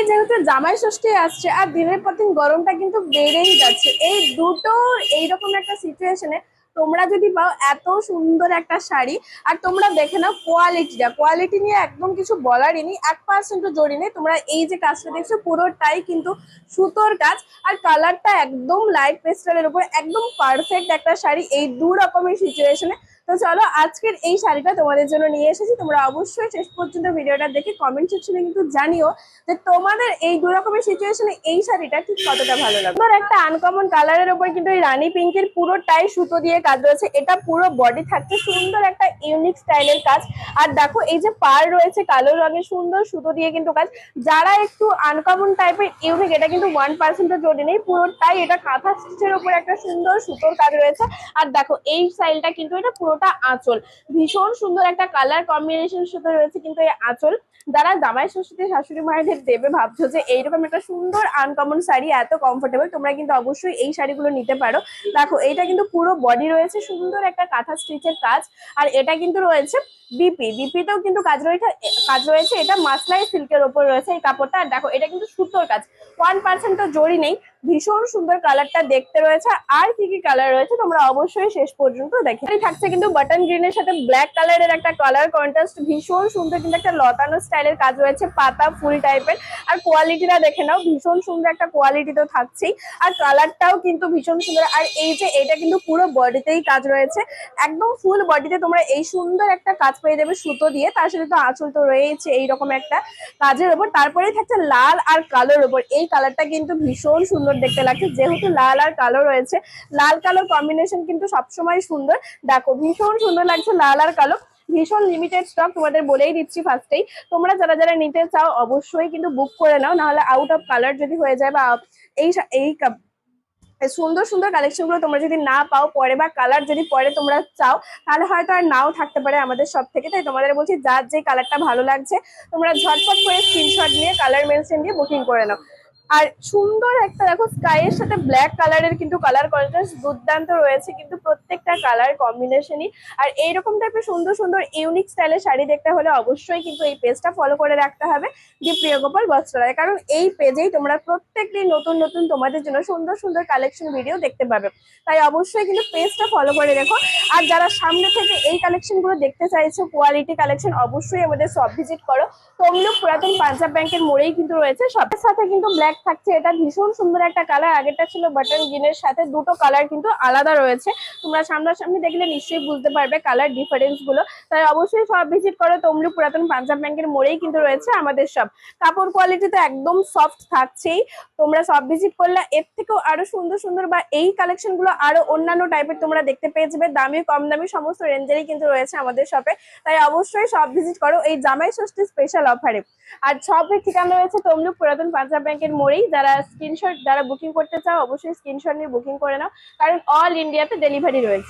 যেহেতু জামাই ষষ্ঠী আসছে আর দিনের পর দিন গরমটা কিন্তু বেড়েই যাচ্ছে, এই দুটো এইরকম একটা সিচুয়েশনে তোমরা যদি পাও এত সুন্দর একটা শাড়ি, আর তোমরা দেখে নাও কোয়ালিটি নিয়ে একদম কিছু বলারই নেই, 1% জড়ি নেই। তোমরা এই যে কাজটা দেখছো পুরোটাই কিন্তু সুতোর কাজ, আর কালারটা একদম লাইট পেস্টালের উপর, একদম পারফেক্ট একটা শাড়ি এই দু রকমের সিচুয়েশনে। তো চলো আজকের এই শাড়িটা তোমাদের জন্য নিয়ে এসেছি। তোমরা অবশ্যই শেষ পর্যন্ত ভিডিওটা দেখে কমেন্ট সেকশনে কিন্তু জানিও যে তোমাদের এই দু রকমের সিচুয়েশনে এই শাড়িটা ঠিক কতটা ভালো লাগে। ধর একটা আনকমন কালারের উপর কিন্তু এই রানী পিঙ্কের পুরোটাই সুতো দিয়ে কাজ রয়েছে, এটা পুরো বডি থাকছে সুন্দর একটা ইউনিক স্টাইলের কাজ। আর দেখো এই যে পার রয়েছে কালো রঙের সুন্দর সুতো দিয়ে কিন্তু কাজ। যারা একটু আনকমন টাইপের ইউনিক, এটা কিন্তু 1% জড়ি নেই, পুরোটাই এটা কাঁথা স্টিচের উপর একটা সুন্দর সুতোর কাজ রয়েছে। আর দেখো এই স্টাইলটা কিন্তু এটা পুরোটা আঁচল, ভীষণ সুন্দর একটা কালার কম্বিনেশন সাথে রয়েছে কিন্তু এই আঁচল। যারা জামাই ষষ্ঠীতে শাশুড়ি মায়েদের দেবে ভাবছো যে এইরকম একটা সুন্দর আনকমন শাড়ি এত কমফোর্টেবল, তোমরা কিন্তু অবশ্যই এই শাড়িগুলো নিতে পারো। দেখো এইটা কিন্তু পুরো বডি রয়েছে সুন্দর একটা কাঁথা স্টিচের কাজ। আর এটা কিন্তু রয়েছে বিপিতেও কিন্তু কাজ রয়েছে, এটা মাসলাই সিল্কের ওপর রয়েছে এই কাপড়টা। আর দেখো এটা কিন্তু সুতোর কাজ, 1% জড়ি নেই, ভীষণ সুন্দর কালারটা দেখতে রয়েছে। আর কি কি কালার রয়েছে তোমরা অবশ্যই শেষ পর্যন্ত দেখে। থাকছে কিন্তু বাটন গ্রিনের সাথে ব্ল্যাক কালারের একটা কালার কন্ট্রাস্ট, ভীষণ সুন্দর কিন্তু একটা লতানো স্টাইলের কাজ রয়েছে, পাতা ফুল টাইপের। আর কোয়ালিটিটা দেখে নাও, ভীষণ সুন্দর একটা কোয়ালিটি তো থাকছেই, আর কালারটাও কিন্তু ভীষণ সুন্দর। আর এই যে এটা কিন্তু পুরো বডিতেই কাজ রয়েছে, একদম ফুল বডিতে তোমরা এই সুন্দর একটা কাজ পেয়ে যাবে সুতো দিয়ে। তার সাথে তো আঁচল তো রয়েছে এইরকম একটা কাজের ওপর, তারপরেই থাকছে লাল আর কালোর ওপর। এই কালারটা কিন্তু ভীষণ সুন্দর দেখতে লাগছে, যেহেতু লাল আর কালো রয়েছে, লাল কালোর কম্বিনেশন কিন্তু সবসময় সুন্দর। দেখো ভীষণ সুন্দর লাগছে লাল আর কালো, ভীষণ লিমিটেড স্টক, তোমাদের বলেই দিচ্ছি ফার্স্টেই। তোমরা যারা যারা নিতে চাও অবশ্যই কিন্তু বুক করে নাও, নাহলে আউট অফ কালার যদি হয়ে যায় বা এই এই সুন্দর সুন্দর কালেকশন গুলো তোমরা যদি না পাও পরে, বা কালার যদি পরে তোমরা চাও, তাহলে হয়তো আর নাও থাকতে পারে আমাদের সব থেকে। তাই তোমাদের বলছি যার যে কালারটা ভালো লাগছে তোমরা ঝটপট করে স্ক্রিনশট নিয়ে কালার মেনশন দিয়ে বুকিং করে নাও। আর সুন্দর একটা দেখো স্কাই এর সাথে ব্ল্যাক কালারের কিন্তু কালার কন্ট্রাস্ট দুর্দান্ত রয়েছে কিন্তু প্রত্যেকটা কালার কম্বিনেশনই। আর এইরকম টাইপের সুন্দর সুন্দর ইউনিক স্টাইলের শাড়ি দেখতে হলে অবশ্যই কিন্তু এই পেজটা ফলো করে রাখতে হবে, যে প্রিয়গোপাল বস্ত্রালয়। কারণ এই পেজেই তোমরা প্রত্যেকদিন নতুন নতুন তোমাদের জন্য সুন্দর সুন্দর কালেকশন ভিডিও দেখতে পাবে। তাই অবশ্যই কিন্তু পেজটা ফলো করে রেখো। আর যারা সামনে থেকে এই কালেকশন গুলো দেখতে চাইছো কোয়ালিটি কালেকশন, অবশ্যই আমাদের শপ ভিজিট করো। তমলুক পুরাতন পাঞ্জাব ব্যাংকের মোড়েই কিন্তু রয়েছে। শপের সাথে কিন্তু ব্ল্যাক থাকছে, এটা ভীষণ সুন্দর একটা কালার, আগেরটা ছিল বাটন গ্রিনের সাথে, দুটো কালার কিন্তু আলাদা রয়েছে। তোমরা সামনাসামনি দেখলে নিশ্চয়ই বুঝতে পারবে কালার ডিফারেন্স গুলো। তাই অবশ্যই শপ ভিজিট করো, তমলুক পুরাতন পাঞ্জাব ব্যাংকের মোড়েই কিন্তু রয়েছে আমাদের শপ। কাপড় কোয়ালিটি তো একদম সফট থাকছেই, তোমরা শপ ভিজিট করলে এর থেকেও আরো সুন্দর সুন্দর বা এই কালেকশন গুলো আরো অন্যান্য টাইপের তোমরা দেখতে পেয়ে যাবে, দামি কম দামি সমস্ত রেঞ্জেরই কিন্তু রয়েছে আমাদের শপে। তাই অবশ্যই শপ ভিজিট করো এই জামাই ষষ্ঠী স্পেশাল অফারে। আর শপের ঠিকানা রয়েছে তমলুক পুরাতন পাঞ্জাব ব্যাংকের মোড়েই। যারা বুকিং করতে চাও অবশ্যই স্ক্রিনশট নিয়ে বুকিং করে নাও, কারণ অল ইন্ডিয়াতে ডেলিভারি রয়েছে।